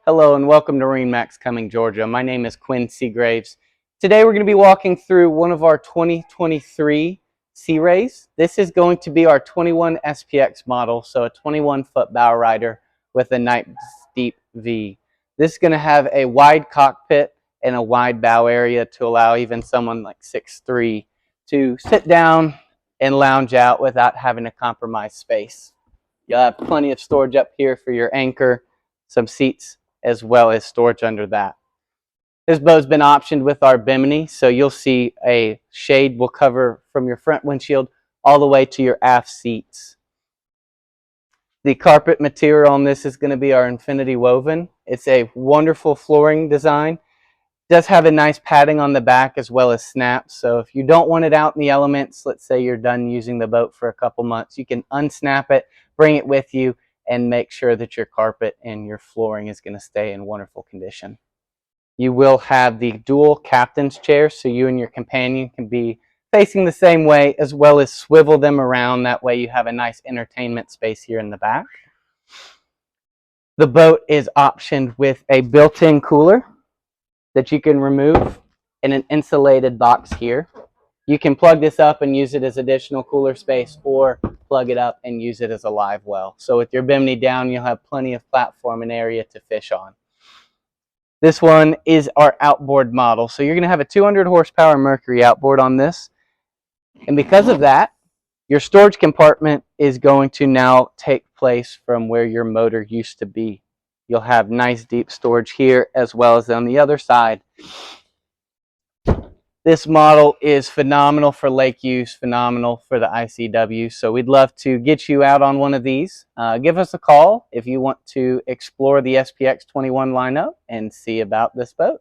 Hello and welcome to MarineMax Cumming, Georgia. My name is Quinn Seagraves. Today we're going to be walking through one of our 2023 Sea Rays. This is going to be our 21 SPX model, so a 21-foot bow rider with a nice deep V. This is going to have a wide cockpit and a wide bow area to allow even someone like 6'3" to sit down and lounge out without having to compromise space. You'll have plenty of storage up here for your anchor, some seats, as well as storage under that. This boat's been optioned with our bimini, so you'll see a shade will cover from your front windshield all the way to your aft seats. The carpet material on this is going to be our Infinity Woven. It's a wonderful flooring design. It does have a nice padding on the back as well as snaps, so if you don't want it out in the elements, let's say you're done using the boat for a couple months, you can unsnap it, bring it with you, and make sure that your carpet and your flooring is going to stay in wonderful condition. You will have the dual captain's chairs, so you and your companion can be facing the same way, as well as swivel them around. That way you have a nice entertainment space here in the back. The boat is optioned with a built-in cooler that you can remove and an insulated box here. You can plug this up and use it as additional cooler space, or plug it up and use it as a live well. So with your bimini down, you'll have plenty of platform and area to fish on. This one is our outboard model. So you're going to have a 200 horsepower Mercury outboard on this. And because of that, your storage compartment is going to now take place from where your motor used to be. You'll have nice deep storage here as well as on the other side. This model is phenomenal for lake use, phenomenal for the ICW, so we'd love to get you out on one of these. Give us a call if you want to explore the SPX 21 lineup and see about this boat.